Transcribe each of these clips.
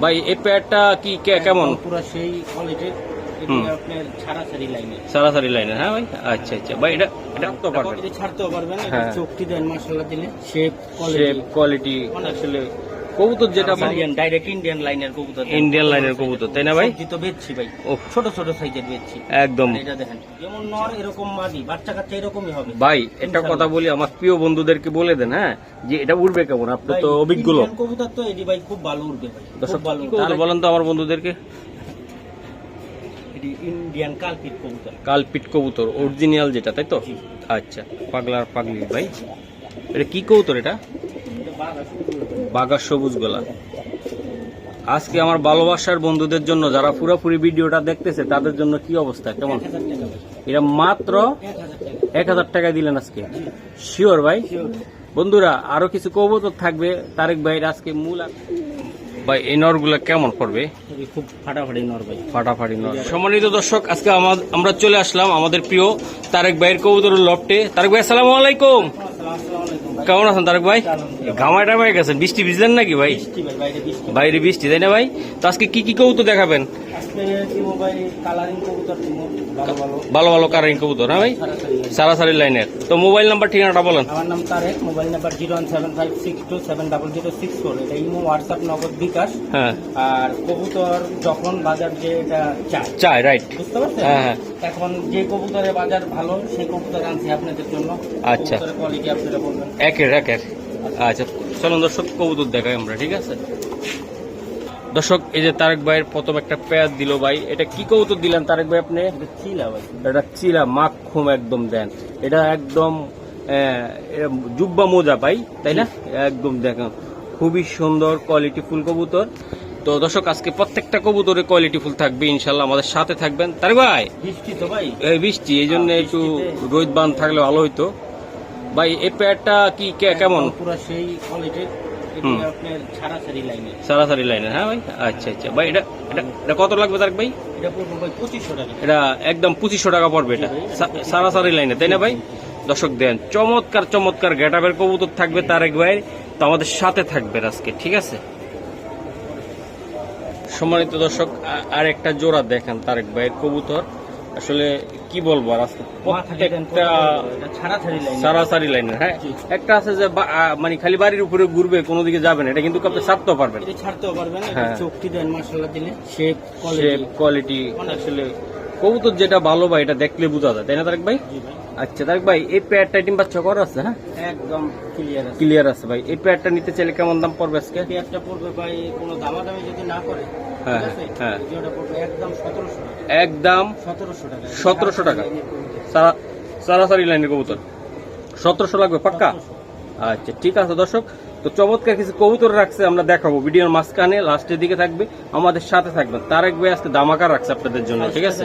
ভাই এই পেয়ারটা কি কেমন? পুরো সেই কোয়ালিটির, আপনার সারাসারি লাইনের। হ্যাঁ ভাই, আচ্ছা আচ্ছা ভাই, এটা তো পারবেন, এটা ছাড়তেও পারবেন। হ্যাঁ, চোখটি দেন মাশাআল্লাহ দিলে, শেপ কোয়ালিটি আসলে কবুতর যেটা ডাইরেক্ট ইন্ডিয়ান লাইনের কবুতর, ইন্ডিয়ান লাইনের কবুতর, তাই না ভাই? তো বেচছি ভাই, ছোট ছোট সাইজের বেচছি একদম। এটা দেখেন, যেমন নর এরকম মাদি, বাচ্চা কাচ্চা এরকমই হবে ভাই। একটা কথা বলি, আমার প্রিয় বন্ধুদেরকে বলে দেন, হ্যাঁ, যে এটা উড়বে কেমন? আপনি তো অভিজ্ঞ লোক, কবুতর তো এটি ভাই খুব ভালো উড়বে ভাই, খুব ভালো। বলেন তো আমার বন্ধুদেরকে। ইন্ডিয়ান কালপিট কবুতর, কালপিট কবুতর অরিজিনাল যেটা, তাই তো? আচ্ছা, পাগলার পাগলি ভাই, এটা কি কবুতর? এটা বাঘা সবুজ গলা। আজকে আমার ভালোবাসার বন্ধুদের জন্য, যারা পুরোপুরি ভিডিওটা দেখতেছে, তাদের জন্য কি অবস্থা, কেমন? এটা মাত্র 1000 টাকায় দিলেন আজকে, শিওর ভাই? বন্ধুরা, আরো কিছু কবুতর থাকবে তারেক ভাইয়ের আজকে মূল। ভাই এই নরগুলা কেমন পড়বে? খুব ফাটাফাটি নর ভাই, ফাটাফাটি নর। সম্মানিত দর্শক, আজকে আমরা চলে আসলাম আমাদের প্রিয় তারেক ভাইয়ের কবুতরের লফটে। তারেক ভাই, আসসালামু আলাইকুম। কেমন আছেন তারেক ভাই? ঘামাটা ভাই গেছেন, বৃষ্টি ভিজলেন নাকি ভাই? বাইরে বৃষ্টি, তাই না ভাই? তো আজকে কি কি কবুতর দেখাবেন? ভালো ভালো কালারিং কবুতর, হ্যাঁ ভাই, সারাসারি লাইনের। তো মোবাইল নাম্বার, ঠিকানাটা বলেন। আমার নাম তারেক, মোবাইল নাম্বার 017562700। এটা ইমো, হোয়াটসঅ্যাপ, নগদ, বিকাশ। হ্যাঁ। আর কবুতর যখন বাজার যে এটা চাই, রাইট, বুঝতে পারছেন? হ্যাঁ। এখন যে কবুতরের বাজার ভালো, সেই কবুতর আনছি আপনাদের জন্য। আচ্ছা, কোয়ালিটি আপনারা বলবেন। একের। আচ্ছা, চলুন দর্শক, কবুতর দেখাই আমরা, ঠিক আছে? দর্শক, এই যে তারেক ভাইয়ের প্রথম একটা পেয়ার দিল ভাই। এটা কি কবুতর দিলেন তারেক ভাই আপনি? চিলা ভাই, এটা চিলা মাখুম একদম দেন। এটা একদম জুব্বা মোজা ভাই, তাই না? একদম দেখেন, খুবই সুন্দর কোয়ালিটি ফুল কবুতর। তো দর্শক, আজকে প্রত্যেকটা কবুতরের কোয়ালিটি ফুল থাকবে ইনশাল্লাহ, আমাদের সাথে থাকবেন। তারেক ভাই, বৃষ্টি তো ভাই, এই বৃষ্টি, এই জন্য একটু রোদ বান থাকলে ভালো হইতো ভাই। এই পেয়ারটা কি কেমন? পুরো সেই কোয়ালিটির, আপনার সারাসারি লাইনের। হ্যাঁ ভাই, আচ্ছা আচ্ছা ভাই, এটা কত লাগবে তারেক ভাই? এটা পড়বে ভাই 2500 টাকা। এটা একদম 2500 টাকা পড়বে, এটা সারাসারি লাইনে, তাই না ভাই? দর্শক দেন, চমৎকার চমৎকার গেটআপের কবুতর থাকবে তারেক ভাই, তো আমাদের সাথে থাকবে আজকে, ঠিক আছে? সম্মানিত দর্শক, আর একটা জোড়া দেখেন তারেক ভাইয়ের কবুতর। আসলে কি বলবো, আর আজকে প্রত্যেকটা সারাসারি লাইনের। হ্যাঁ, একটা আছে যে মানে খালি বাড়ির উপরে ঘুরবে, কোনো দিকে যাবে না, এটা কিন্তু আপনি ছাড়তেও পারবেন। হ্যাঁ, চোখটি দেন মাশাআল্লাহ দিলে, শেপ কোয়ালিটি আসলে কবুতর যেটা ভালো ভাই, এটা দেখলে বোঝা যায়, তাই না তারেক ভাই? আচ্ছা তারেক ভাই, এই পেয়ারটা টিম বাচ্চা করা আছে? হ্যাঁ, একদম ক্লিয়ার আছে ভাই। এই পেয়ারটা নিতে চাইলে কেমন দাম পড়বে আজকে? পেয়ারটা পড়বে ভাই, কোনো দামাদামি যদি না করে, হ্যাঁ হ্যাঁ, একদম 1700 টাকা। সারাসারি লাইনের কবুতর 1700 লাগবে পাক্কা? আচ্ছা, ঠিক আছে দর্শক, তো চমৎকার কিছু কবুতর রাখছে, আমরা দেখাবো ভিডিওর মাঝখানে, লাস্টের দিকে থাকবে, আমাদের সাথে থাকবেন। তারেক ভাই আজকে ধামাকা রাখছে আপনাদের জন্য, ঠিক আছে?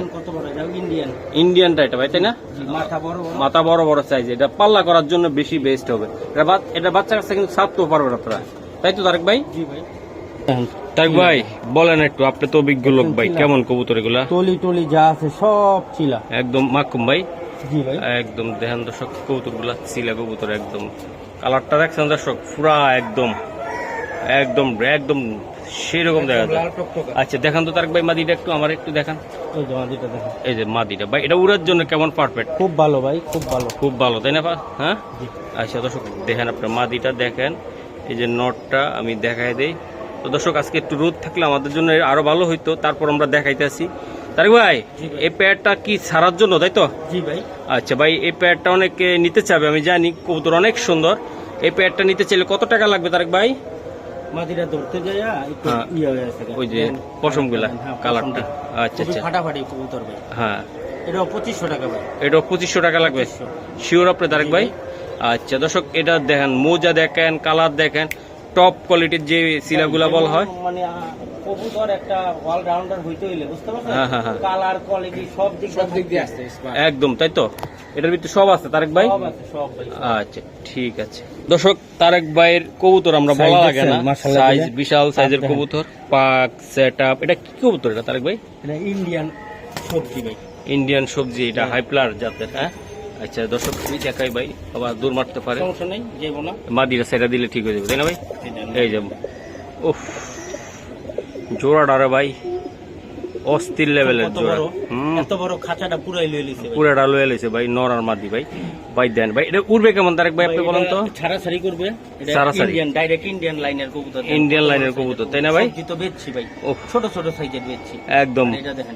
ইন্ডিয়ানটা এটা ভাই, তাই না? মাথা বড় বড় সাইজ, এটা পাল্লা করার জন্য বেশি বেস্ট হবে। এটা বাচ্চা কাছে কিন্তু ছাড়তেও পারবেন আপনারা, তাই তো তারেক ভাই? জি ভাই। তারেক ভাই বলেন একটু, আপনি তো অভিজ্ঞ লোক ভাই, কেমন কবুতর এগুলা? টলি যা আছে সব চিলা, একদম মাকুম ভাই। জি ভাই, একদম দেখেন দর্শক, কবুতর গুলা চিলা কবুতর, একদম কালারটা দেখছেন দর্শক, পুরা একদম একদম একদম সেরকম দেখা যায়। আচ্ছা, দেখান তো তারেক ভাই মাদিটা একটু, আমার একটু দেখান। এই যে মাদিটা ভাই, এটা উড়ার জন্য কেমন পারফেক্ট? খুব ভালো ভাই, খুব ভালো, তাই না? হ্যাঁ, আচ্ছা দর্শক দেখেন, আপনার মাদিটা দেখেন, এই যে নটটা আমি দেখাই দেই। তো দর্শক, আজকে একটু রোদ থাকলে আমাদের জন্য আরো ভালো হইতো, তারপর আমরা দেখাইতেছি। তারেক ভাই, এই পেয়ারটা কি ছাড়ার জন্য, তাই তো? জি ভাই। আচ্ছা ভাই, এই পেয়ারটা অনেকে নিতে চাবে, আমি জানি, কবুতর অনেক সুন্দর। এই পেয়ারটা নিতে চাইলে কত টাকা লাগবে তারেক ভাই? মাদিরা ধরতে যায় একটু ওই যে পশমগুলা কালারটা, আচ্ছা আচ্ছা, ফাটাফাটি কবুতর ভাই। হ্যাঁ, এটাও 2500 টাকা ভাই। এটাও 2500 টাকা লাগবে, শিওর আপনি তারেক ভাই? আচ্ছা দর্শক, এটা দেখেন, মোজা দেখেন, কালার দেখেন, টপ কোয়ালিটির যে সিলাগুলা বলা হয়, মানে কবুতর একটা অলরাউন্ডার হইতে হইলে, বুঝতে পারছেন? হ্যাঁ, কালার কোয়ালিটি সব দিক দিয়ে আসছে একদম, তাই তো? এটার ভিতরে সব আছে তারেক ভাই? আচ্ছা, ঠিক আছে দর্শক, তারেক ভাইয়ের কবুতর আমরা বলা লাগে না, সাইজ বিশাল সাইজের কবুতর, পাক সেটআপ। এটা কি কবুতর এটা তারেক ভাই? এটা ইন্ডিয়ান সবজি ভাই, ইন্ডিয়ান সবজি, এটা হাইপ্লার জাতের। হ্যাঁ, আচ্ছা দর্শক, আমি দেখাই ভাই, আবার দূর মারতে পারে, সমস্যা নেই, যাবো না, মাদিরা সেটা দিলে ঠিক হয়ে যাবে, তাই না ভাই? এই যাবো, উফ জোড়াটা রে ভাই অস্থির লেভেলের কত জোড়া। বড়, হুম, এত বড় খাঁচাটা পুরাই লয়ে লিছে ভাই। পুরাটা লয়ে লেছে ভাই, নর আর মাদি ভাই। ভাই দেন ভাই, এটা উড়বে কেমন তারেক ভাই আপনি বলেন তো? ছাড়াছাড়ি করবে, এটা ছাড়াছাড়ি। ইন্ডিয়ান, ডাইরেক্ট ইন্ডিয়ান লাইনের কবুতর। ইন্ডিয়ান লাইনের কবুতর, তাই না ভাই? সবজি তো বেচছি ভাই, ওহ। ছোট ছোট সাইজের বেচছি। একদম আর এটা দেখেন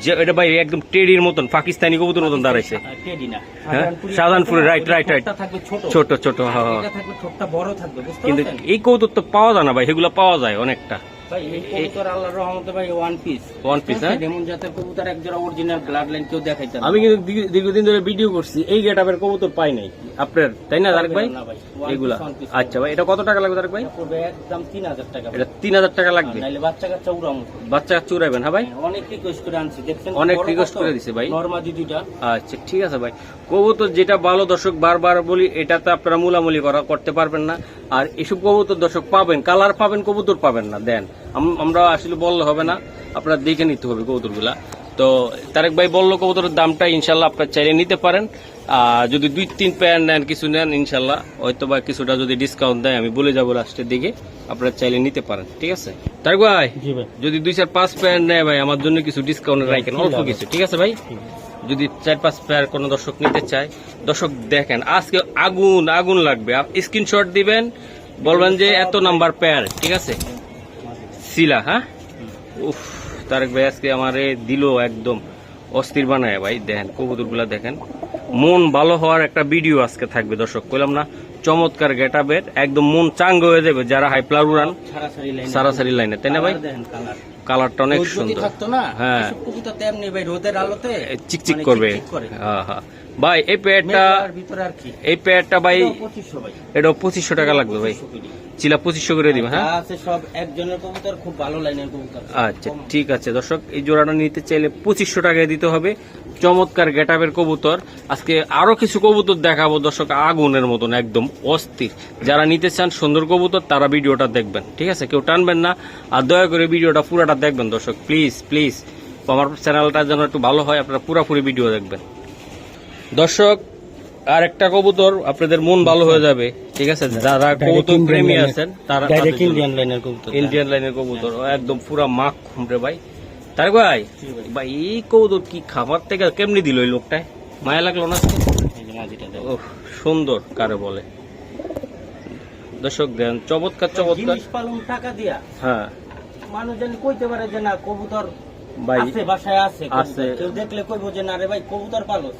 যে এটা ভাই একদম টেডির মতন, পাকিস্তানি কবুতর মতন দাঁড়াইছে। টেডি না, হ্যাঁ, শাহজাহানপুরে, রাইট রাইট রাইট, ঠোঁটটা থাকবে ছোট ছোট ছোট, হ্যাঁ। এটা থাকবে ঠোঁটটা বড় থাকবে, বুঝতে কিন্তু পারছেন এই কবুতর তো পাওয়া যায় না ভাই, এগুলো পাওয়া যায় অনেকটা। ভাই? এই কবুতর আল্লাহর রহমতে ভাই ওয়ান পিস। One piece, হ্যাঁ? এমন জাতের কবুতর একজোড়া অরিজিনাল ব্লাড লাইন কেউ দেখাইতে আমি কিন্তু দীর্ঘদিন ধরে ভিডিও করছি, এই গেটআপের কবুতর পাই নাই আপনার, তাই না তারেক ভাই? না ভাই, one এগুলা piece, one piece। আচ্ছা ভাই, এটা কত টাকা লাগবে তারেক ভাই? এটা পড়বে একদম 3000 টাকা ভাই। এটা 3000 টাকা লাগবে। নাইলে বাচ্চা কাচ্চা উড়ামো। বাচ্চা কাচ্চা উড়াইবেন? হ্যাঁ ভাই, অনেক রিকোয়েস্ট করে আনছি, দেখছেন অনেক বড় request কত? করে দিছে ভাই। নরমাদি দুইটা। আচ্ছা ঠিক আছে ভাই। কবুতর যেটা ভালো দর্শক, বারবার বলি, এটাতে আপনারা মূলামূলি করতে পারবেন না। আর এসব কবুতর দর্শক পাবেন, কালার পাবেন, কবুতর পাবেন না। দেন আমরা আসলে বললে হবে না, আপনারা দেখে নিতে হবে কবুতরগুলা। তো তারেক ভাই বললো কবুতরের দামটা ইনশাল্লাহ আপনারা চাইলে নিতে পারেন। আর যদি 2-3 পেয়ার নেন, কিছু নেন, ইনশাল্লাহ হয়তো বা কিছুটা যদি ডিসকাউন্ট দেয় আমি বলে যাবো লাস্টের দিকে, আপনারা চাইলে নিতে পারেন। ঠিক আছে তারেক ভাই? জি ভাই। যদি 2-4-5 পেয়ার নেয় ভাই, আমার জন্য কিছু ডিসকাউন্ট রাখেন, অল্প কিছু। ঠিক আছে ভাই? যদি 4-5 পেয়ার কোনো দর্শক নিতে চায়, দর্শক দেখেন আজকে আগুন আগুন লাগবে। স্ক্রিনশট দিবেন, বলবেন যে এত নাম্বার পেয়ার। ঠিক আছে সিলা, হ্যাঁ। উফ, তারেক ভাই আজকে আমারে দিল একদম অস্থির বানায় ভাই। দেখেন কবুতরগুলা দেখেন, মন ভালো হওয়ার একটা ভিডিও আজকে থাকবে দর্শক, কইলাম না? চমৎকার গেটআপের, একদম মন চাঙ্গ হয়ে যাবে যারা হাই প্লার উড়ান ছাড়াছাড়ি লাইন। সারাসারি লাইনে, তাই না ভাই? দেখেন কালার, কালারটা অনেক রোদ যদি সুন্দর, থাকতো না, হ্যাঁ। এসব কবুতর তেমনি ভাই রোদের আলোতে চিকচিক মানে করবে। চিকচিক করে। হ্যাঁ হ্যাঁ ভাই, এই পেয়ারটা, মেঘলার ভিতরে আর কি। এই পেয়ারটা ভাই, এটাও 2500 ভাই। এটা 2500 টাকা লাগবে ভাই। 2500 করে। চিলা 2500 করে দিবেন, হ্যাঁ। যা আছে সব একজনের কবুতর, খুব ভালো লাইনের কবুতর। আচ্ছা ঠিক আছে দর্শক, এই জোড়াটা নিতে চাইলে 2500 টাকায় দিতে হবে। চমৎকার গেটআপের কবুতর। আজকে আরো কিছু কবুতর দেখাবো দর্শক, আগুনের মতন একদম অস্থির। যারা নিতে চান সুন্দর কবুতর, তারা ভিডিওটা দেখবেন। ঠিক আছে, কেউ টানবেন না। আর দয়া করে ভিডিওটা পুরাটা দেখবেন দর্শক, প্লিজ প্লিজ। আমার চ্যানেলটা যেন একটু ভালো হয়, আপনারা পুরাপুরি ভিডিও দেখবেন দর্শক। আর একটা কবুতর আপনাদের মন ভালো হয়ে যাবে। ঠিক আছে, যারা কবুতর প্রেমী আছেন তারা ডাইরেক্ট ইন্ডিয়ান লাইনের কবুতর। ইন্ডিয়ান লাইনের কবুতর, একদম পুরা মাখ খুমরে ভাই। তার ভাই, ভাই এই কবুতর কি খাবার থেকে কেমনি দিল ওই লোকটায়, মায়া লাগলো না? এই যে মাঝিটা দেখেন। ওহ, সুন্দর কারে বলে দর্শক, দেন চমৎকার চমৎকার। জিনিস পালন টাকা দিয়া, হ্যাঁ মানুষ জানি কইতে পারে যে না কবুতর ভাই আছে, বাসায় আছে কবুতর। আছে। কেউ দেখলে কইবো যে না রে ভাই কবুতর পালো।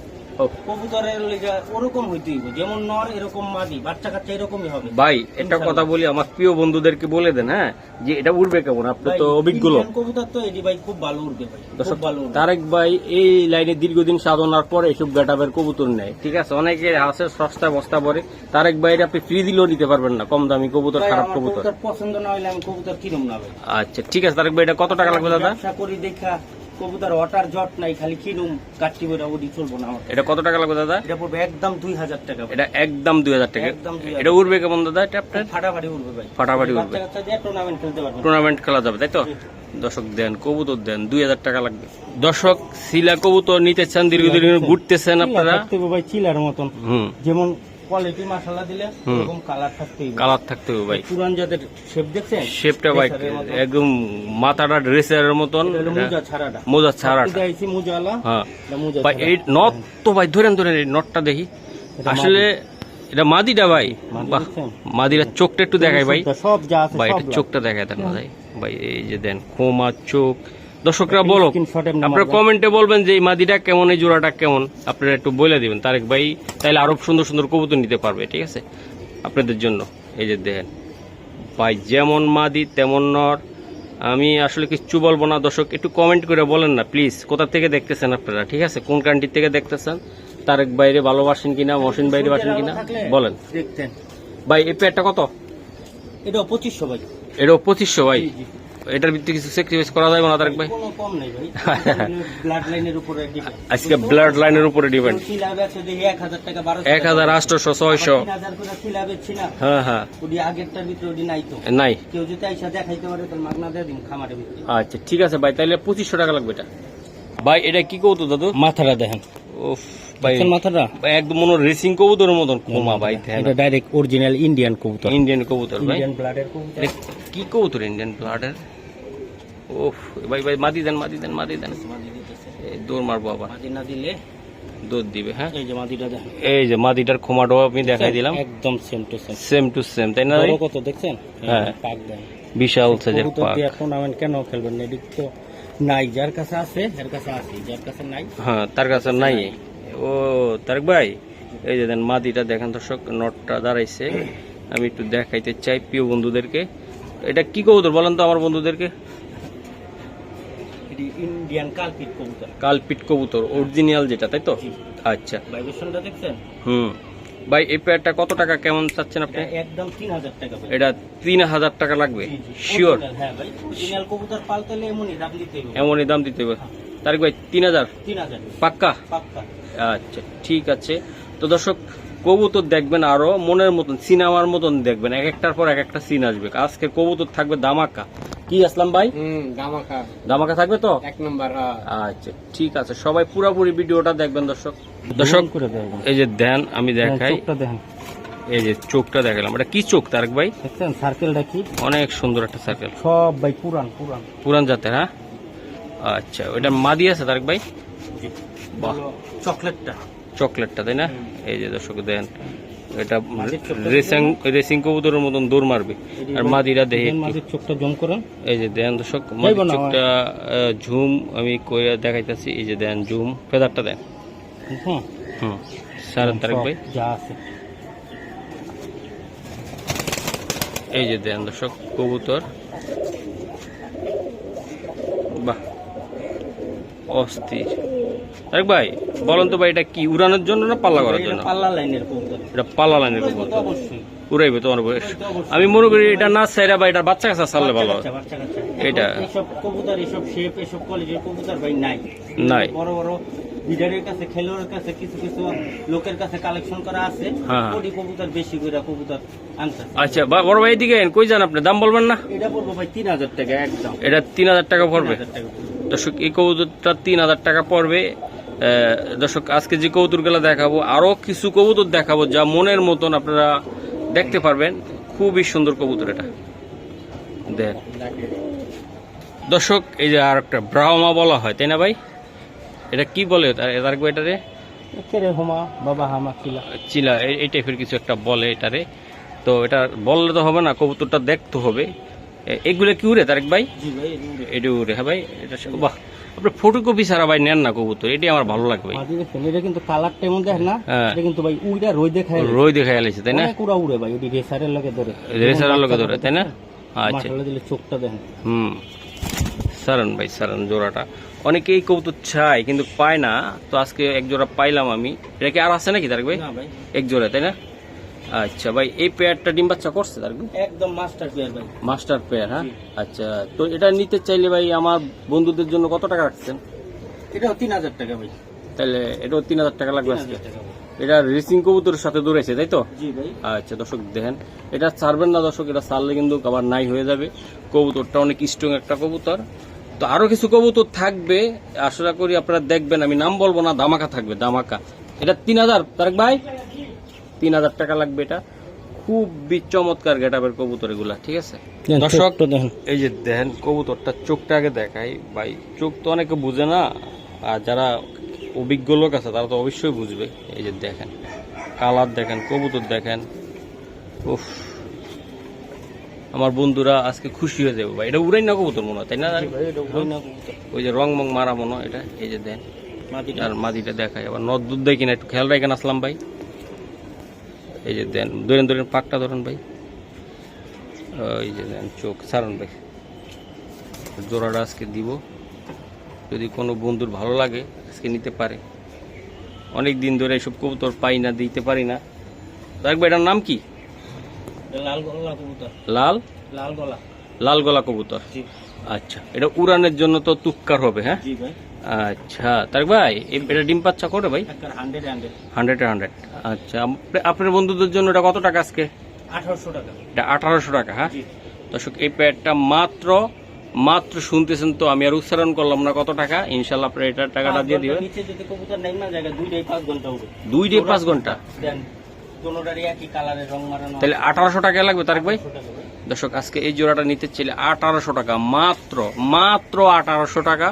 ওহ, কবুতরের লিগা ওরকম হইতে হইব, যেমন নর এরকম মাদি, বাচ্চা কাচ্চা এরকমই হবে ভাই একটা কথা বলি, আমার প্রিয় বন্ধুদেরকে বলে দেন, হ্যাঁ, যে এটা উঠবে কেমন, আপনি ভাই, তো অভিজ্ঞ লোক। ইন্ডিয়ান কবুতর তো এটি ভাই খুব ভালো উঠবে ভাই, খুব দর্শক, ভালো উঠবে। তারেক ভাই এই লাইনে দীর্ঘদিন সাধনার পরে এসব গেটাবের কবুতর নেয়। ঠিক আছে, অনেকে আছে সস্তা বস্তা পরে, তারেক ভাইয়ের আপনি ফ্রি দিলেও নিতে পারবেন না, কম দামি কবুতর, ভাই, খারাপ আমার কবুতর। কবুতর পছন্দ না হইলে আমি কবুতর কিরম না ভাই। আচ্ছা ঠিক আছে তারেক ভাই, এটা কত টাকা লাগবে দাদা? ব্যবসা করি দেখা কবুতর ওয়াটার জট নাই, খালি কিনুম কাটটি বইটা ওডি চলবো না আমার। এটা কত টাকা লাগবে দাদা? এটা পড়বে একদম 2000 টাকা ভাই। এটা একদম 2000 টাকা। একদম 2000 এটা উঠবে কেমন দাদা? এটা আপনার ফাটাফাটি উঠবে ভাই, ফাটাফাটি উঠবে। বাচ্চা কাচ্চা দিয়ে টুর্নামেন্ট খেলতে পারবে। টুর্নামেন্ট খেলা যাবে, তাই তো? দর্শক দেন কবুতর দেন, 2000 টাকা লাগবে। দর্শক সিলা কবুতর নিতে চান, দীর্ঘদিন ঘুরতেছেন আপনারা, থাকতে হবে ভাই চিলার মতন, হুম, যেমন কোয়ালিটি মাশাআল্লাহ দিলে এরকম কালার থাকতে হবে। কালার থাকতে হবে ভাই। পুরান জাতের শেপ দেখছেন, শেপটা ভাই ড্রেসারের মতন। একদম মাথাটা ড্রেসের মতন, এটা হলো মুজা ছাড়াটা, মোজা ছাড়াটা, দিয়েছি মুজালা, হ্যাঁ এটা মুজা ভাই। ছাড়া। এই নট তো ভাই ধরেন ধরেন, এই নটটা দেখি এটা আসলে, এটা মাদিটা ভাই। মাদি বাহ, দেখছেন? মাদিরা চোখটা একটু দেখাই ভাই, সব যা আছে ভাই সব এটা চোখটা দেখায় দেন না ভাই। ভাই এই যে দেন খোমা চোখ, দর্শকরা একটা বলো, screenshot এমনি আপনারা মারবেন। কমেন্টে বলবেন যে এই মাদিটা কেমন, এই জোড়াটা কেমন, আপনারা একটু বলে দিবেন তারেক ভাই, তাইলে আরো সুন্দর সুন্দর কবুতর নিতে পারবে। ঠিক আছে, আপনাদের জন্য এই যে দেখেন ভাই, যেমন মাদি তেমন নর। আমি আসলে কিছু বলবো না দর্শক, একটু কমেন্ট করে বলেন না প্লিজ, কোথা থেকে দেখতেছেন আপনারা। ঠিক আছে, কোন কান্ট্রি থেকে দেখতেছেন, তারেক বাইরে ভালোবাসেন কিনা, মহসিন বাইরে বাসেন কিনা বলেন। দেখতেন ভাই এই পেয়ারটা কত? এটা 2500 ভাই। এটাও 2500 ভাই। জি, জি। এটার ভিত্তি কিছু স্যাক্রিফাইস করা যাবে না তারেক ভাই? কোনো কম নাই ভাই, ব্লাড লাইনের উপরে depend। আজকে ব্লাড লাইনের উপরে ডিপেন্ড। কেউ সিলাবে আছে দেখি 1000 টাকা 1200 1000, 800, 600, 3000 করে সিলাবে ছিনা, হ্যাঁ হ্যাঁ, ওডি আগেরটার ভিতরে ওডি নাই তো। নাই। কেউ যদি আইসা দেখাইতে পারে তাহলে মাগনা দিয়ে দিন খামারের ভিতরে। আচ্ছা ঠিক আছে ভাই, তাহলে 2500 টাকা লাগবে এটা। ভাই এটা কি কবুতর দাদু? মাথাটা দেখেন, উফ ভাই, মাথাটা ভাই একদম মনে রেসিং কবুতরের মতন খোমা ভাই। এটা ডাইরেক্ট অরিজিনাল ইন্ডিয়ান কবুতর, ইন্ডিয়ান কবুতর ভাই। ইন্ডিয়ান ব্লাডের কবুতর। এটা কি কবুতর ইন্ডিয়ান ব্লাডের? ওফ ভাই ভাই মাদি দেন মাদি দেন মাদি দেন, মাদি দিতেছে, এই দৌড় মারবো আবার, মাদি না দিলে দুধ দিবে। হ্যাঁ এই যে মাদিটা দেখেন, এই যে মাদিটার খোমাটাও আমি দেখাই দিলাম, একদম same to same, same to same, তাই না ভাই? বড় কত দেখছেন? হ্যাঁ। পাক দেন, বিশাল সাইজের কবুতর পাক। দিয়ে টুর্নামেন্ট কেন খেলবেন না? এদিক তো নাই, যার কাছে আছে এর কাছে আছে, যার কাছে নাই হ্যাঁ তার কাছে নাই। ও তারেক ভাই এই যে দেন মাদিটা দেখেন দর্শক, নটটা দাঁড়াইছে, আমি একটু দেখাইতে চাই প্রিয় বন্ধুদেরকে। এটা কি কবুতর বলেন তো আমার বন্ধুদেরকে? এটি ইন্ডিয়ান কালপিট কবুতর, কালপিট কবুতর অরিজিনাল যেটা, তাই তো? জি। আচ্ছা ভাইব্রেশনটা দেখছেন? হুম ভাই এই পেয়ারটা কত টাকা কেমন চাচ্ছেন আপনি? এটা একদম 3000 টাকা ভাই। এটা 3000 টাকা লাগবে জি, জি। শিওর? Original, হ্যাঁ ভাই, অরিজিনাল কবুতর পালতে হলে এমনই দাম দিতে হবে। এমনই দাম দিতে হবে তারেক ভাই? 3000 3000 পাক্কা? পাক্কা। আচ্ছা ঠিক আছে। তো দর্শক কবুতর দেখবেন আরো মনের মতন সিনেমার মতন দেখবেন, এক একটার পর এক একটা সিন আসবে। আজকে কবুতর থাকবে দামাকা। কি আসলাম ভাই? গামাখা দামাকা থাকবে তো? এক নাম্বার। আচ্ছা ঠিক আছে, সবাই পুরোপুরি ভিডিওটা দেখবেন দর্শক। দর্শক করে দেবেন, এই যে দেন আমি দেখাই, চোখটা দেখেন, এই যে চোখটা দেখালাম, এটা কি চোখ তারেক ভাই? দেখছেন সার্কেলটা কি অনেক সুন্দর একটা সার্কেল, সব ভাই পুরান পুরান। পুরান জাতের। হ্যাঁ আচ্ছা ওটা মাদি আছে তারেক ভাই? বাহ চকলেটটা চকলেটটা, তাই না? এই যে দর্শক দেন, এটা মাদির চোখটা রেসিং কবুতরের মতন দৌড় মারবে। আর মাদিরা দেখে একটু। মাদির চোখটা জম করেন, এই যে দেন দর্শক মাদির না, চোখটা ঝুম আমি কইরা দেখাইতেছি, এই যে দেন ঝুম ফেদারটা দেন। হ্যাঁ হুম সারেন তারেক ভাই, যা আছে। এই যে দেন দর্শক কবুতর, বাহ অস্থির। তারেক ভাই বলেন তো ভাই এটা কি উড়ানোর জন্য না পাল্লা করার জন্য? এটা পাল্লা লাইনের কবুতর, এটা পাল্লা লাইনের তো কবুতর, অবশ্যই উড়াইবে তোমার বয়স। আমি মনে করি এটা না সাইরা বা এটা বাচ্চা কাচ্চা ছাড়লে ভালো হয়। বাচ্চা কাচ্চা এটা এইসব কবুতর, এইসব শেপ, এইসব কোয়ালিটির কবুতর ভাই নাই। নাই। বড় বড় বিডারের কাছে, খেলোয়াড়ের কাছে, কিছু কিছু লোকের কাছে কালেকশন করা আছে, হ্যাঁ। কোটি কবুতর বেশি করে কবুতর আনছে। আচ্ছা বড় ভাই এদিকে আইন, কই যান আপনি? দাম বলবেন না? এটা পড়বো ভাই 3000 টাকা একদম। এটা 3000 টাকা পড়বে 3000 টাকা পড়বে। দর্শক, এই কবুতরটা 3000 টাকা পড়বে। দর্শক আজকে যে কবুতরগুলো দেখাবো, আরো কিছু কবুতর দেখাবো যা মনের মতন আপনারা দেখতে পারবেন। খুবই সুন্দর কবুতর এটা দেখ দর্শক। এই যে আর একটা ব্রাহ্মা বলা হয়, তাই না ভাই? এটা কি বলে এটারে? কেরে হোমা বাবা হামা কিলা। চিলা এই টাইপের কিছু একটা বলে এটারে। তো এটা বললে তো হবে না, কবুতরটা দেখতে হবে। এগুলো কি উড়ে তারেক ভাই? জি ভাই, এই যে এটা উড়ে। হ্যাঁ ভাই এটা বাহ, আপনি ফটোকপি ছাড়া ভাই নেন না কবুতর, এটাই আমার ভালো লাগে ভাই। মাঝে দেখেন, এটা কিন্তু কালারটা এমন দেখেন না, হ্যাঁ। এটা কিন্তু ভাই উড়া রই দেখায়, রই দেখা গেছে তাই না? অনেক উড়া উড়ে ভাই, ওটি রেসারের লগে ধরে, রেসারের লগে ধরে, তাই না? আচ্ছা মাথালে দিলে চোখটা দেখেন। হুম সারান ভাই সারান জোড়াটা। অনেকেই কবুতর চাই কিন্তু পায় না, তো আজকে এক জোড়া পাইলাম আমি। এটা কি আর আছে নাকি তারেক ভাই? না ভাই, এক জোড়া, তাই না? আচ্ছা ভাই এই পেয়ারটা ডিম বাচ্চা করছে তারেক ভাই? একদম মাস্টার পেয়ার ভাই। Master pair. হ্যাঁ জি। আচ্ছা, তো এটা নিতে চাইলে ভাই আমার বন্ধুদের জন্য কত টাকা রাখছেন? এটাও 3000 টাকা ভাই। তাহলে এটাও 3000 টাকা লাগবে আজকে। 3000 টাকা ভাই। এটা রেসিং কবুতরের সাথে দৌড়াইছে, তাই তো? জি ভাই। আচ্ছা দর্শক দেখেন, এটা ছাড়বেন না দর্শক, এটা ছাড়লে কিন্তু আবার নাই হয়ে যাবে। কবুতরটা অনেক স্ট্রং একটা কবুতর। তো আরো কিছু কবুতর থাকবে, আশা করি আপনারা দেখবেন। আমি নাম বলবো না, দামাকা থাকবে দামাকা। এটা 3000 তারেক ভাই, 3000 টাকা লাগবে। এটা খুব চমৎকার গেটাবের কবুতর এগুলা, ঠিক আছে দর্শক? দেখেন, এই যে দেখেন কবুতরটা চোখটা আগে দেখাই ভাই। চোখ তো অনেকে বুঝে না, আর যারা অভিজ্ঞ লোক আছে তারা তো অবশ্যই বুঝবে। এই যে দেখেন কালার দেখেন, কবুতর দেখেন, উফ আমার বন্ধুরা আজকে খুশি হয়ে যাবে ভাই। এটা উড়াই না কবুতর মনে হয়, তাই না? জি ভাই, এটা উড়াই না কবুতর। ওই যে রং মং মারা মনে হয় এটা। এই যে দেন মাদিটা আর মাদিটা দেখাই, আবার নদ দুধ দেয় কিনা একটু খেয়াল রাখেন আসলাম ভাই। এই যে দেন ধরেন ধরেন পাকটা ধরেন ভাই। এই যে দেন চোখ সারণ ভাই। জোড়াটা আজকে দিব, যদি কোনো বন্ধুর ভালো লাগে আজকে নিতে পারে। অনেক দিন ধরে এসব কবুতর পাই না, দিতে পারি না। দেখ ভাই এটার নাম কি? এটা লাল গলা কবুতর। লাল লাল গলা। লাল গলা কবুতর। জি। আচ্ছা এটা উড়ানের জন্য তো তুক্কার হবে। হ্যাঁ জি ভাই, আচ্ছা তার ভাই এটা ডিম পাচ্চা করে ভাই? একবার 100 100 আচ্ছা আপনার বন্ধুদের জন্য এটা কত টাকা আজকে? 1800 টাকা। এটা 1800 টাকা। হ্যাঁ জি। দর্শক এই প্যাডটা মাত্র শুনতেছেন তো, আমি আর উচ্চারণ করলাম না কত টাকা। ইনশাল্লাহ আপনার এটার টাকাটা দিয়ে দিবেন। নিচে যদি কবুতর নেই না জায়গা 2 থেকে 5 ঘন্টা হবে। 2 থেকে 5 ঘন্টা? দেন দোনোটারই একই কালারের রং মারানো। তাহলে 1800 টাকা লাগবে তারেক ভাই? 1800 টাকা ভাই। দর্শক আজকে এই জোড়াটা নিতে চাইলে 1800 টাকা, মাত্র মাত্র 1800 টাকা।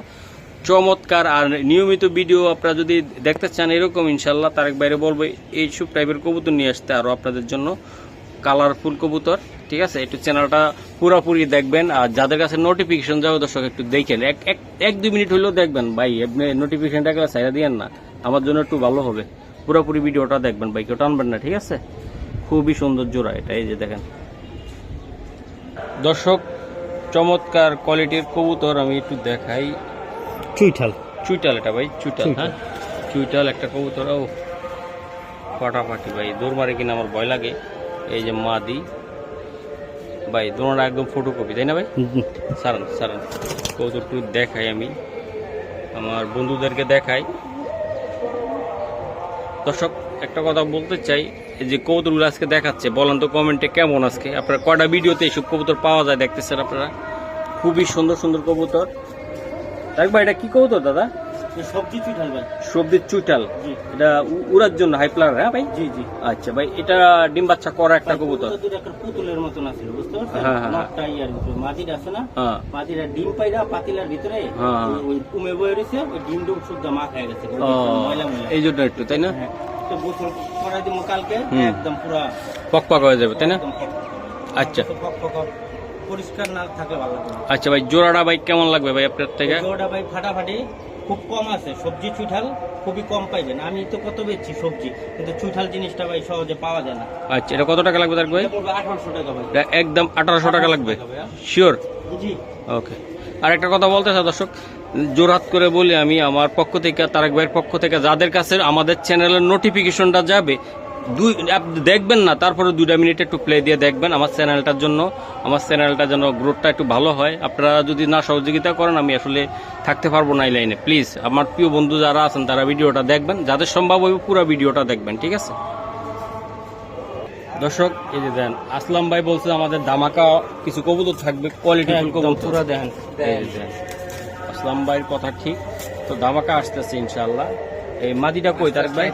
চমৎকার। আর নিয়মিত ভিডিও আপনারা যদি দেখতে চান এরকম, ইনশাল্লাহ তারেক বাইরে বলবো এইসব টাইপের কবুতর নিয়ে আসতে, আরও আপনাদের জন্য কালারফুল কবুতর। ঠিক আছে, একটু চ্যানেলটা পুরোপুরি দেখবেন। আর যাদের কাছে নোটিফিকেশন যাও দর্শক একটু দেখেন, এক দুই মিনিট হলেও দেখবেন ভাই, আপনি নোটিফিকেশনটা ছাইড়া দিয়েন না, আমার জন্য একটু ভালো হবে। পুরোপুরি ভিডিওটা দেখবেন ভাই, কেউ টানবেন না। ঠিক আছে, খুবই সুন্দর জোড়া এটা, এই যে দেখেন দর্শক, চমৎকার কোয়ালিটির কবুতর। আমি একটু দেখাই। চুইটাল এটা ভাই, চুইটাল। হ্যাঁ, চুইটাল একটা কবুতর। ও ফাটাফাটি ভাই, দৌড় মারে কিনা আমার ভয় লাগে। এই যে মাদি ভাই, দোনোটা একদম ফটোকপি, তাই না ভাই? সারান সারান কবুতর একটু দেখাই, আমি আমার বন্ধুদেরকে দেখাই। দর্শক একটা কথা বলতে চাই, এই যে কবুতরগুলো আজকে দেখাচ্ছে, বলেন তো কমেন্টে কেমন আজকে আপনারা কয়টা ভিডিওতে এইসব কবুতর পাওয়া যায় দেখতেছেন আপনারা। খুবই সুন্দর সুন্দর কবুতর। দেখ ভাই, এটা কি কবুতর দাদা? সবজি চুইঠাল ভাই। সবজি চুইটাল, এটা উড়ার জন্য হাই প্লার। হ্যাঁ ভাই, জি জি। আচ্ছা ভাই, এটা ডিম বাচ্চা করা একটা কবুতর। পুতুলের মতন আছে, বুঝতে পারছেন? হ্যাঁ, হ্যাঁ। নটটা ইয়ার ভিতরে মাদিটা আছে না, হ্যাঁ মাদিটা ডিম পাইরা পাতিলার ভিতরে হ্যাঁ। ওই উমে বয়ে রয়েছে, ওই ডিম ডুম শুদ্ধ মা খাই গেছে, ও, ময়লা ময়লা। এই জন্য একটু, তাই না? হ্যাঁ, তো গোসল করাই দিব কালকে, একদম পুরা পক হয়ে যাবে, তাই না? একদম আচ্ছা পরিষ্কার না থাকলে ভালো লাগবে। আচ্ছা ভাই, জোড়াটা ভাই কেমন লাগবে ভাই আপনার থেকে? জোড়াটা ভাই ফাটাফাটি, খুব কম আছে। সবজি চুইঠাল খুবই কম পাইবেন। আমি তো কত বেচছি সবজি, কিন্তু চুইঠাল জিনিসটা ভাই সহজে পাওয়া যায় না। আচ্ছা, এটা কত টাকা লাগবে তার ভাই? এটা পড়বে 1800 টাকা ভাই। এটা একদম 1800 টাকা লাগবে, ভাইয়া। শিওর? জি। ওকে। আর একটা কথা বলতে চাই দর্শক, জোরহাত করে বলি আমি আমার পক্ষ থেকে, তারেক ভাইয়ের পক্ষ থেকে, যাদের কাছে আমাদের চ্যানেলের নোটিফিকেশনটা যাবে, দেখবেন না, তারপরে 2 মিনিট একটু প্লে দিয়ে দেখবেন আমার চ্যানেলটার জন্য, আমার চ্যানেলটা যেন গ্রোথটা একটু ভালো হয়। আপনারা যদি না সহযোগিতা করেন, আমি আসলে থাকতে পারবো না এই লাইনে। প্লিজ আমার প্রিয় বন্ধু যারা আছেন তারা ভিডিওটা দেখবেন, যাদের সম্ভব হবে পুরো ভিডিওটা দেখবেন। ঠিক আছে দর্শক, এই যে দেন আসলাম ভাই বলছে আমাদের ধামাকা কিছু কবুতর থাকবে, কোয়ালিটিফুল কবুতর। পুরো দেখেন। এই যে দেন, আসলাম ভাইয়ের কথা ঠিক, তো ধামাকা আসতেছে ইনশাআল্লাহ। এই মাদিটা কই তারেক ভাই?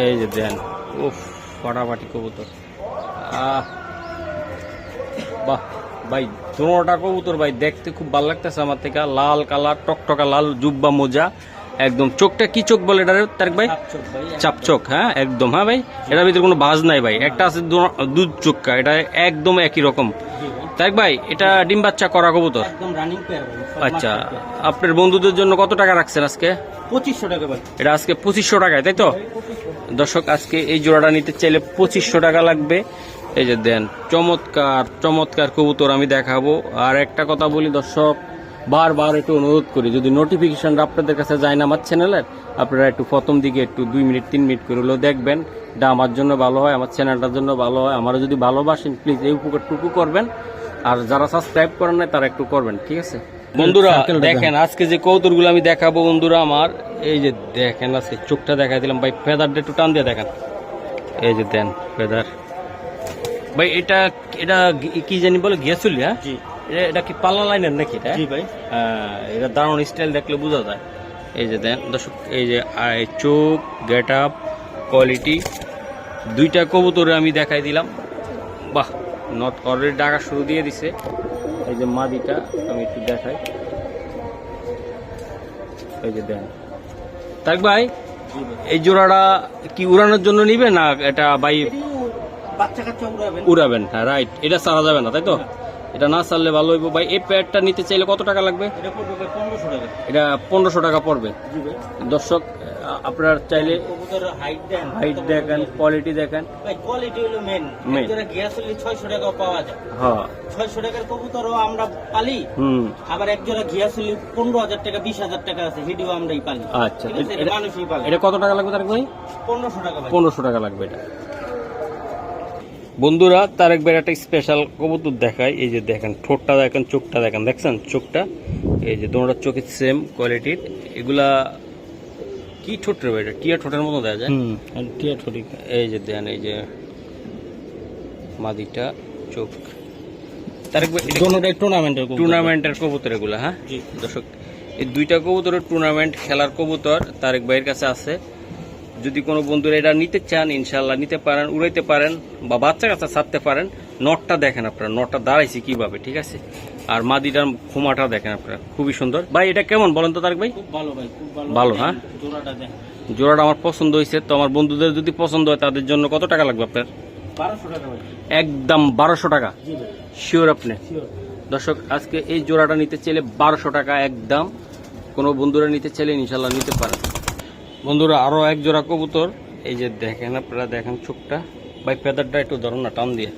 এই যে দেন, উফ ফাটাফাটি কবুতর। বাহ ভাই, দুটোটা কবুতর ভাই দেখতে খুব ভালো লাগতেছে আমার থেকে। লাল কালার, টকটকা লাল জুব্বা মোজা, একদম চোখটা কি চোখ বলে এটা তারেক ভাই? চাপ চোখ। হ্যাঁ একদম। হ্যাঁ ভাই, এটার ভিতরে কোনো ভাঁজ নাই ভাই, একটা আছে দুধ চোখকা, এটা একদম একই রকম। তারেক ভাই, এটা ডিম বাচ্চা করা কবুতর? একদম রানিং পেয়ার ভাই। আচ্ছা, আপনার বন্ধুদের জন্য কত টাকা রাখছেন আজকে? 2500 টাকা ভাই। এটা আজকে 2500 টাকায়, তাই তো? দর্শক আজকে এই জোড়াটা নিতে চাইলে 2500 টাকা লাগবে। এই যে দেন, চমৎকার চমৎকার কবুতর আমি দেখাবো। আর একটা কথা বলি দর্শক, বারবার একটু অনুরোধ করি, যদি নোটিফিকেশনটা আপনাদের কাছে যায় না আমার চ্যানেলের, আপনারা একটু প্রথম দিকে একটু 2 মিনিট 3 মিনিট করে হলেও দেখবেন। এটা আমার জন্য ভালো হয়, আমার চ্যানেলটার জন্য ভালো হয়। আমারও যদি ভালোবাসেন প্লিজ এই উপকারটুকু করবেন। আর যারা সাবস্ক্রাইব করেন না তারা একটু করবেন। ঠিক আছে বন্ধুরা, দেখেন আজকে যে কৌতুকগুলো আমি দেখাবো বন্ধুরা আমার, এই যে দেখেন আজকে চোখটা দেখাই দিলাম ভাই, ফেদারটা একটু টান দিয়ে দেখেন। এই যে দেন ফেদার ভাই, এটা এটা কি জানি বলে, গিয়াসুলি? হ্যাঁ, জি। এটা কি পাল্লা লাইনের নাকি এটা? জি ভাই। এটা দারুণ স্টাইল, দেখলে বোঝা যায়। এই যে দেন দর্শক, এই যে চোখ, গেট আপ, কোয়ালিটি, দুইটা কবুতরে আমি দেখাই দিলাম। বাহ, নট অলরেডি ডাকা শুরু দিয়ে দিছে। এই যে মাদিটা আমি একটু দেখাই, এই যে দেন। তাক ভাই, এই জোড়াটা কি উড়ানোর জন্য নিবে না এটা ভাই? বাচ্চা কাচ্চা উড়াবেন। উড়াবেন, হ্যাঁ রাইট, এটা ছাড়া যাবে না, তাই তো? এটা না ছাড়লে ভালো হইব ভাই। এই প্যাডটা নিতে চাইলে কত টাকা লাগবে? এটা পড়বে ভাই 1500 টাকা। এটা 1500 টাকা পড়বে। জি ভাই। দর্শক আপনার চাইলে কবুতরের হাইট দেন, হাইট দেখেন, কোয়ালিটি দেখেন। ভাই কোয়ালিটি হলো মেন। Main। যারা গিয়াসুলি 600 টাকা পাওয়া যায়। হ্যাঁ 600 টাকার কবুতরও আমরা পালি। আবার এক জোড়া গিয়াসুলি 15000 টাকা 20000 টাকা আছে, ভিডিও আমরাই পালি। আচ্ছা, ঠিক আছে, এটা মানুষই পালে। এটা কত টাকা লাগবে তারেক ভাই? 1500 টাকা ভাই। 1500 টাকা লাগবে এটা। বন্ধুরা, তারেক ভাই একটা স্পেশাল কবুতর দেখায়। এই যে দেখেন, ঠোঁটটা দেখেন, চোখটা দেখেন, দেখছেন চোখটা? এই যে দুটোর চোখের সেম কোয়ালিটির। এগুলা কি ঠোঁট রে ভাই? এটা টিয়া ঠোঁটের মতো দেখা যায়। টিয়া ঠোঁটি। এই যে দেন, এই যে মাদিটা চোখ। তারেক ভাই, দোনোটাই টুর্নামেন্টের কবুতর। টুর্নামেন্টের কবুতর এগুলা? হ্যাঁ জি। দর্শক, এই দুইটা কবুতরের টুর্নামেন্ট খেলার কবুতর তারেক ভাইয়ের কাছে আছে। যদি কোনো বন্ধুরা এটা নিতে চান ইনশাল্লাহ নিতে পারেন, উড়াইতে পারেন বা বাচ্চা কাচ্চা ছাড়তে পারেন। নটটা দেখেন আপনারা, নটটা দাঁড়াইছে কিভাবে, ঠিক আছে। আর মাদিটার খোমাটা দেখেন আপনারা, খুবই সুন্দর। ভাই এটা কেমন বলেন তো তারেক ভাই? খুব ভালো ভাই, খুব ভালো। ভালো, হ্যাঁ। জোড়াটা দেন। জোড়াটা আমার পছন্দ হয়েছে, তো আমার বন্ধুদের যদি পছন্দ হয় তাদের জন্য কত টাকা লাগবে আপনার? 1200 টাকা ভাই। একদম 1200 টাকা? জি ভাই, শিওর আপনি? শিওর। দর্শক আজকে এই জোড়াটা নিতে চাইলে 1200 টাকা একদম। কোনো বন্ধুরা নিতে চাইলে ইনশাল্লাহ নিতে পারেন। বন্ধুরা আরো এক জোড়া কবুতর, এই যে দেখেন আপনারা, দেখেন চোখটা। ভাই পেদারটা একটু ধরুন না, টান দিয়ে।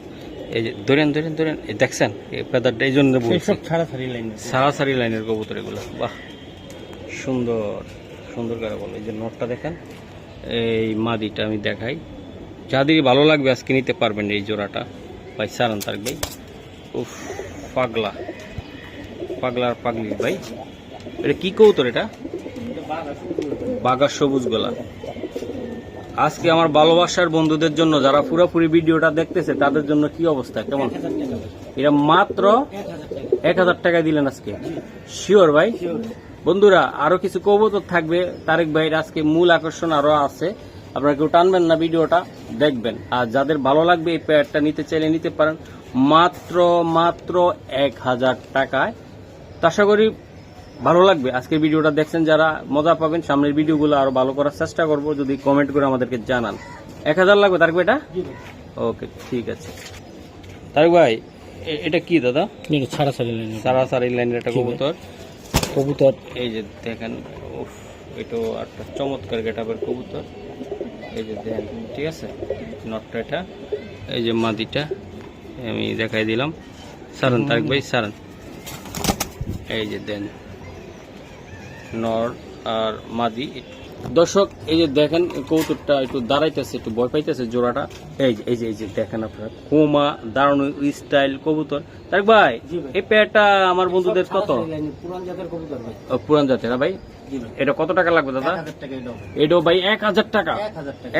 এই যে ধরেন ধরেন ধরেন, এই দেখছেন এই পেদারটা, এই জন্য বলছি সব ছাড়াছাড়ি লাইন। সারাসারি লাইনের কবুতর এগুলো। বাহ, সুন্দর সুন্দর করে বলো। এই যে নটটা দেখেন, এই মাদিটা আমি দেখাই, যাদের ভালো লাগবে আজকে নিতে পারবেন এই জোড়াটা। ভাই সারান তারেক ভাই। উফ, পাগলা পাগলার পাগলি ভাই। এটা কি কবুতর? এটা বাঘা সবুজ গলা। আজকে আমার ভালোবাসার বন্ধুদের জন্য, যারা পুরোপুরি ভিডিওটা দেখতেছে তাদের জন্য কি অবস্থা, কেমন? এটা মাত্র 1000 টাকায় দিলেন আজকে? শিওর ভাই? বন্ধুরা আরো কিছু কবুতর থাকবে তারেক ভাইয়ের, আজকে মূল আকর্ষণ আরো আছে। আপনারা কেউ টানবেন না, ভিডিওটা দেখবেন। আর যাদের ভালো লাগবে এই পেয়ারটা নিতে চাইলে নিতে পারেন মাত্র 1000 টাকায়। তো আশা করি ভালো লাগবে। আজকের ভিডিওটা দেখছেন যারা, মজা পাবেন। সামনের ভিডিওগুলো আরো ভালো করার চেষ্টা করব, যদি কমেন্ট করে আমাদেরকে জানান। 1000 লাগবে তারেক ভাই এটা? ওকে, ঠিক আছে। তারেক ভাই এটা কি দাদা? ছাড়াছাড়ি লাইন। সারাসারি লাইনের একটা কবুতর। কবুতর এই যে দেখেন, উফ, এটা একটা চমৎকার গেটআপের কবুতর। এই যে দেখেন, ঠিক আছে। নটটা এটা, এই যে মাদিটা আমি দেখাই দিলাম। সারান তারেক ভাই, সারান। এই যে দেন নর আর মাদি। দর্শক এই যে দেখেন কবুতরটা একটু দাঁড়াইতেছে, একটু ভয় পাইতেছে জোড়াটা। এই যে দেখেন আপনারা, কোমা দাঁড়ানো স্টাইল কবুতর। তারেক ভাই এই পেয়ারটা আমার বন্ধুদের কত? পুরান জাতের কবুতর ভাই। পুরান জাতের, ভাই এটা কত টাকা লাগবে দাদা? 1000 টাকা এটাও। এটাও ভাই 1000 টাকা?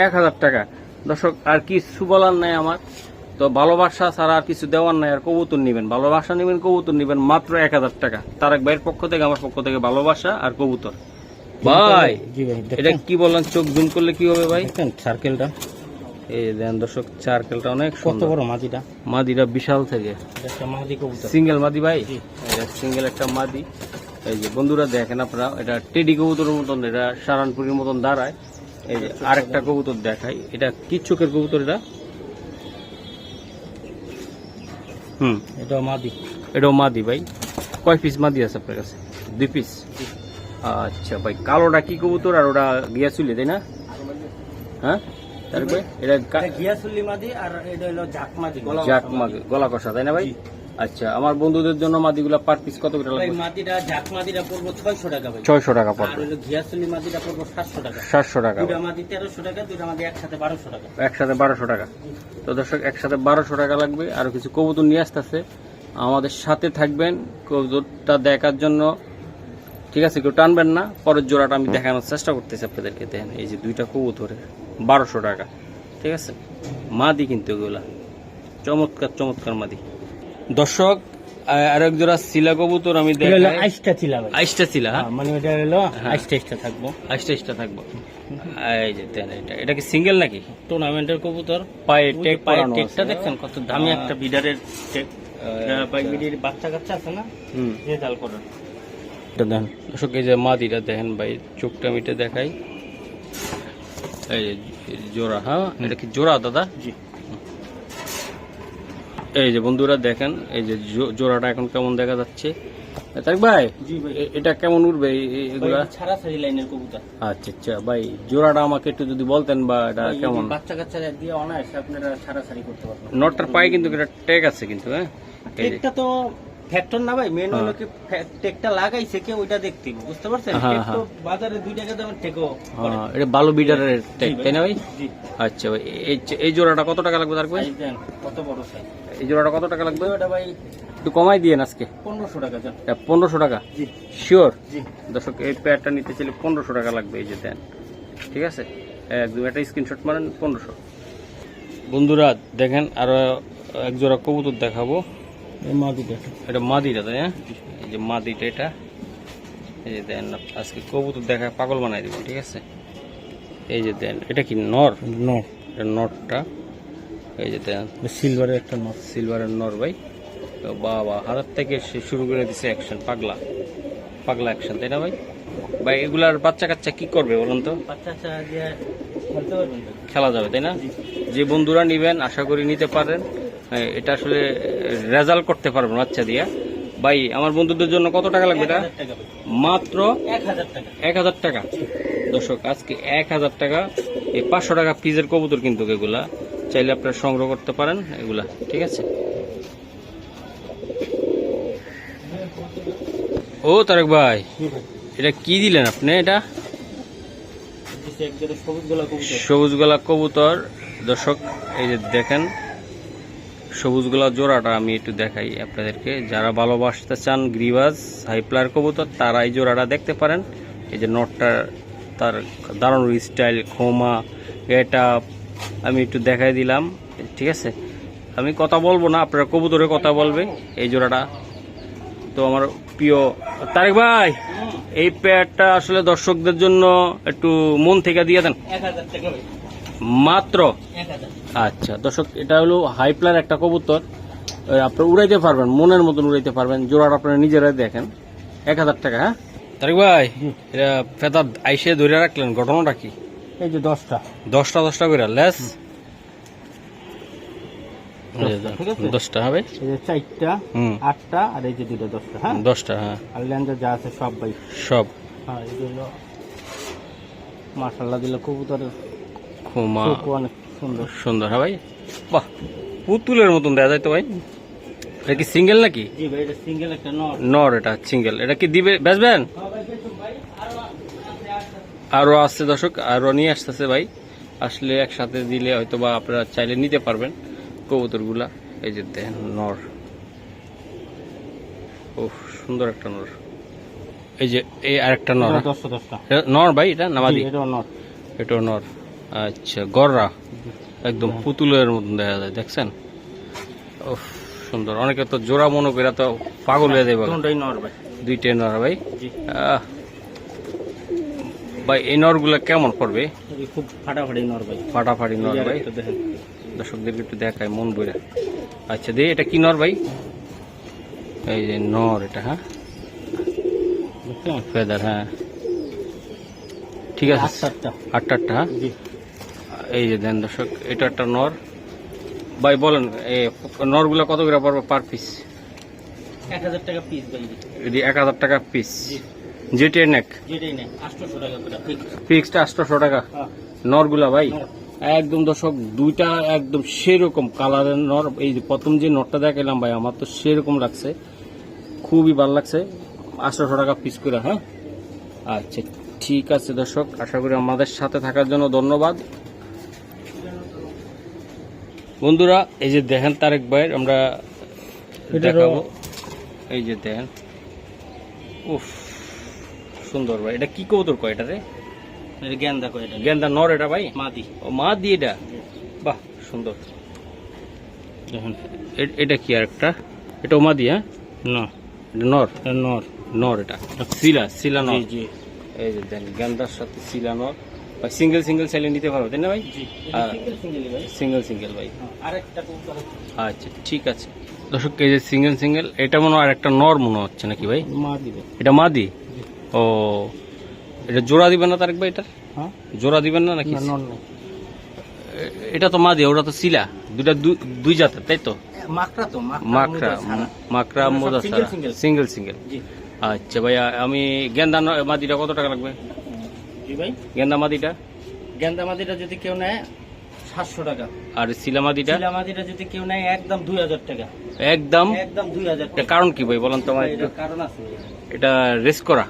1000 টাকা। দর্শক আর কিছু বলার নাই আমার, তো ভালোবাসা ছাড়া আর কিছু দেওয়ার নাই। আর কবুতর নিবেন, ভালোবাসা নিবেন, কবুতর নিবেন মাত্র 1000 টাকা। তারেক ভাইয়ের পক্ষ থেকে, আমার পক্ষ থেকে ভালোবাসা আর কবুতর। ভাই এটা কি বললেন, চোখ জুম করলে কি হবে ভাই? সার্কেলটা এই দেন দর্শক, সার্কেলটা অনেক কত সুন্দর। বড় মাদিটা? মাদিটা বিশাল থেকে, একটা মাদি কবুতর, সিঙ্গেল মাদি ভাই। এটা সিঙ্গেল একটা মাদি। এই যে বন্ধুরা দেখেন আপনারা, এটা টেডি কবুতরের মতন, এটা সারানপুরের মতন দাঁড়ায়। এই যে আরেকটা কবুতর দেখাই, এটা কি চোখের কবুতর এটা? এটা মাদি। এটাও মাদি ভাই। কয় পিস মাদি আছে আপনার কাছে? 2 পিস। আচ্ছা ভাই, কালোটা কি কবুতর আর ওটা গিয়াসুলি, তাই না? হ্যাঁ তারপরে ভাই এটা গিয়াসুলি মাদি, আর এটা হলো জাক মাদি, জাক মাদি, গলা কষা, তাই না ভাই? আচ্ছা, আমার বন্ধুদের জন্য মাদিগুলা পার পিস কত করে ভাই লাগবে? মাদিটা জাক মাদিটা পড়বো 600 টাকা ভাই। 600 টাকা আর পড়বে। হলো গিয়াসুলি মাদিটা পড়বো 700 টাকা। 700 টাকা। দুটা মাদি 1300 টাকা, দুটা মাদি একসাথে 1200 টাকা। একসাথে 1200 টাকা। তো দর্শক একসাথে 1200 টাকা লাগবে। আর কিছু কবুতর নিয়ে আসতেছে, আমাদের সাথে থাকবেন কবুতরটা দেখার জন্য, ঠিক আছে? কেউ টানবেন না। পরের জোড়াটা আমি দেখানোর চেষ্টা করতেছি আপনাদেরকে। দেখেন এই যে দুইটা কবুতরে 1200 টাকা, ঠিক আছে? মাদি কিন্তু এগুলা চমৎকার চমৎকার মাদি। দর্শক আরেক জোড়া শিলা কবুতর আমি দেখাই। আইসটা ছিল ভাই, আইসটা শিলা, মানে এটা হলো আইসটা থাকবো। আইসটা থাকবো। এই যে দেন, এটা কি সিঙ্গেল নাকি? টুর্নামেন্টের কবুতর। পায়ে টেক পায়ের করানো টেকটা আছে। দেখছেন কত দামি একটা বিডারের টেক। ভাই বিডির বাচ্চা কাচ্চা আছে না, যে জাল করার। এটা দেন দর্শক, এই যে মাদিটা দেখেন ভাই, চোখটা মিটে দেখাই। এই যে জোড়া, হ্যাঁ এটা কি জোড়া দাদা? জি। এই যে বন্ধুরা দেখেন, এই যে জোড়াটা এখন কেমন দেখা যাচ্ছে। তারেক ভাই জি ভাই, এটা কেমন উঠবে এগুলা? ছাড়াছাড়ি লাইনের কবুতর। আচ্ছা আচ্ছা ভাই, জোড়াটা আমাকে একটু যদি বলতেন, বা এটা কেমন? বাচ্চা কাচ্চা দিয়ে অনায়াসে আপনারা ছাড়াছাড়ি করতে পারবেন। নটটার পায়ে কিন্তু এটা ট্যাগ আছে কিন্তু, হ্যাঁ। এই যে টেকটা তো ফ্যাক্টর না ভাই, মেন হলো কি টেকটা লাগাইছে কে, ওইটা দেখতে হবে, বুঝতে পারছেন? হ্যাঁ, টেক তো বাজারে 2 টাকা দামের টেকও করে। এটা ভালো বিডারের ট্যাগ, তাই না ভাই? জি। আচ্ছা ভাই, এই জোড়াটা কত টাকা লাগবে তারেক ভাই? সাইজ দেন কত বড় সাইজ। এই জোড়াটা কত টাকা লাগবে? ওটা ভাই একটু কমাই দিয়ে আজকে। 1500 টাকা দেন। 1500 টাকা? জি শিওর? জি। দর্শক এই প্যাডটা নিতে চাইলে 1500 টাকা লাগবে। এই যে দেন, ঠিক আছে? একদম একটা স্ক্রিনশট মারেন, 1500। বন্ধুরা দেখেন আরো এক জোড়া কবুতর দেখাবো। এই মাদিটা, এটা মাদিটা, তাই না? এই যে মাদিটা, এটা এই যে দেন, আজকে কবুতর দেখা পাগল বানাই দেবো, ঠিক আছে? এই যে দেন, এটা কি নর? নর। এটা নরটা। এই যে দেন সিলভারের একটা নট। সিলভারের নর ভাই। তো বাবা হাতের থেকে সে শুরু করে দিছে অ্যাকশন, পাগলা পাগলা অ্যাকশন, তাই না ভাই? ভাই এগুলার বাচ্চা কাচ্চা কি করবে বলুন তো? বাচ্চা দিয়ে খেলতে পারবেন তো? খেলা যাবে তাই না? যে বন্ধুরা নিবেন আশা করি নিতে পারেন। এটা আসলে রেজাল্ট করতে পারবেন বাচ্চা দিয়ে। ভাই আমার বন্ধুদের জন্য কত টাকা লাগবে এটা? 1000 টাকা ভাই। মাত্র 1000 টাকা। 1000 টাকা। দর্শক আজকে 1000 টাকা। এই 500 টাকা পিসের কবুতর কিন্তু এগুলা চাইলে আপনারা সংগ্রহ করতে পারেন এগুলা, ঠিক আছে? ও তারেক ভাই, এটা কি দিলেন আপনি? এটা সবুজ গলা কবুতর। দর্শক এই যে দেখেন সবুজ গলা জোড়াটা আমি একটু দেখাই আপনাদেরকে। যারা ভালোবাসতে চান গ্রিবাজ হাইপ্লার কবুতর তারা এই জোড়াটা দেখতে পারেন। এই যে নটটা তার দারুণ স্টাইল, খোমা, গেট আপ আমি একটু দেখাই দিলাম, ঠিক আছে? আমি কথা বলবো না, আপনারা কবুতরের কথা বলবে। এই জোড়াটা তো আমার প্রিয় তারেক ভাই, এই পেয়ারটা আসলে দর্শকদের জন্য একটু মন থেকে দিয়ে দেন। 1000 টাকা ভাই। মাত্র 1000। আচ্ছা দর্শক, এটা হলো হাইপ্লার একটা কবুতর, আপনারা উড়াইতে পারবেন, মনের মতন উড়াইতে পারবেন। জোড়াটা আপনারা নিজেরাই দেখেন। 1000 টাকা। হ্যাঁ তারেক ভাই, এটা ফেতা আইসে ধরে রাখলেন, ঘটনাটা কি? এই যে 10টা 10টা করে লেস। ঠিক আছে? 10টা হবে। এই যে 4টা, 8টা আর এই যে 2টা 10টা। হ্যাঁ 10টা, হ্যাঁ আর ল্যান্ডার যা আছে সব ভাই। সব। হ্যাঁ এগুলো মাশাআল্লাহ দিলে কবুতরের খোমা চোখ অনেক সুন্দর। সুন্দর। হ্যাঁ ভাই, বাহ পুতুলের মতন দেখা যায় তো ভাই। এটা কি সিঙ্গেল নাকি? জি ভাই, এটা সিঙ্গেল একটা নট। নর, এটা সিঙ্গেল। এটা কি দিবে, বেচবেন? আরো আছে দর্শক, আরো নিয়ে আসতেছে ভাই। আসলে একসাথে দিলে হয়তো বা আপনারা চাইলে নিতে পারবেন কবুতরগুলা। এই যে দেখেন নর, ও সুন্দর একটা নর। এই যে এই আরেকটা নর। 10টা নর ভাই, এটা নামাদি? এটাও নট। এটাও নর। আচ্ছা গররা একদম পুতুলের মতন দেখা যায়, দেখছেন? ও সুন্দর। অনেকে তো জোড়া মনে করে তো পাগল হয়ে যাবে। দুটোই নর ভাই। দুইটাই নর ভাই। জি ভাই এই নরগুলা কেমন পড়বে? এই খুব ফাটাফাটি নর ভাই। ফাটাফাটি নর ভাই। একটু দেখেন। দর্শকদেরকে একটু দেখায় মন বইরা। আচ্ছা দেখি এটা কি নর ভাই? এই যে নর এটা। হ্যাঁ ফেদার, হ্যাঁ ঠিক আছে। 8টা 8টা। হ্যাঁ জি। এই যে দেন দর্শক, এটা একটা নর ভাই। বলেন এই নরগুলা কত করে পড়বে পার পিস? 1000 টাকা পিস ভাই। এটি 1000 টাকা পিস। জি। যেটাই নেক যেটাই নেই 800 টাকা করে ফিক্স। ফিক্সড 800 টাকা হ্যাঁ নরগুলা ভাই। নর। একদম দর্শক দুইটা একদম সেরকম কালারের নর। এই যে প্রথম যে নরটা দেখালাম ভাই, আমার তো সেরকম লাগছে, খুবই ভালো লাগছে। 800 টাকা পিস করে। হ্যাঁ আচ্ছা ঠিক আছে দর্শক, আশা করি আমাদের সাথে থাকার জন্য ধন্যবাদ বন্ধুরা। এই যে দেখেন তারেক ভাইয়ের আমরা দেখাবো। এই যে দেখেন, উফ সুন্দর ভাই। এটা কি কবুতর কয় এটা রে? এটা গেন্দা কয়। এটা গেন্দা নর এটা ভাই? মাদি। ও মা দিয়ে এটা, বাহ সুন্দর। দেখুন এটা কি আর একটা, এটা মা দিয়ে? হ্যাঁ না এটা নর। নর। নর এটা সিলা, সিলা নর। জি জি এই যে দেখেন গেন্দার সাথে সিলা নর ভাই। সিঙ্গেল সিঙ্গেল চাইলে নিতে পারবে তাই না ভাই? জি। সিঙ্গেল সিঙ্গেল ভাই। সিঙ্গেল সিঙ্গেল ভাই। আরেকটা কবুতর আছে। আচ্ছা ঠিক আছে দর্শক, এই যে সিঙ্গেল সিঙ্গেল, এটা মনে হয় একটা নর মনে হচ্ছে নাকি ভাই? মা দিবে। এটা মাদি? ও এটা জোড়া দিবেন না তারেক ভাই? এটা হ্যাঁ জোড়া দিবেন না নাকি? না নর নেই। এটা তো মাদি, ওটা তো সিলা। দুইটা দুই জাতের তাই তো? মাকড়া তো মাকড়া, মাকড়া মোজা ছাড়া সিঙ্গেল সিঙ্গেল। জি আচ্ছা ভাইয়া, আমি গেন্দা মাদিটা কত টাকা লাগবে? জি ভাই। গেন্দা মাদিটা? গেন্দা মাদিটা যদি কেউ নেয় 700 টাকা। আর সিলা মাদিটা? চিলা মাদিটা যদি কেউ নেয় একদম 2000 টাকা। একদম? একদম 2000 এটা টাকা। কারণ কি ভাই বলেন তো আমার একটু। এটার কারণ আছে। এটা রেস করা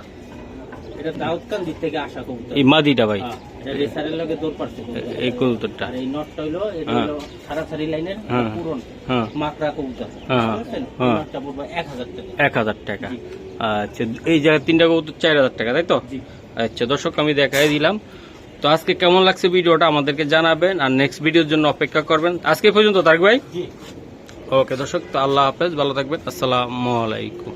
এটা দাউদকান দিক থেকে আসা কবুতর। এই মাদিটা ভাই? হ্যাঁ, এটা রেসারের লগে দৌড় পারছে কবুতর। এই কবুতরটা? আর এই নটটা হইলো এটা হ্যাঁ। হলো সারাসারি লাইনের হ্যাঁ। পুরন হ্যাঁ মাকড়া কবুতর। হ্যাঁ। বুঝছেন? হ্যাঁ। নটটা পড়বে 1000 টাকা। 1000 টাকা। জি। আচ্ছা এই জায়গায় তিনটা কবুতর 4000 টাকা তাই তো? জি। আচ্ছা দর্শক আমি দেখাই দিলাম। তো আজকে কেমন লাগছে ভিডিওটা আমাদেরকে জানাবেন, আর নেক্সট ভিডিওর জন্য অপেক্ষা করবেন। আজকে পর্যন্ত তারেক ভাই। জি। ওকে দর্শক, তো আল্লাহ হাফেজ, ভালো থাকবেন, আসসালামু আলাইকুম।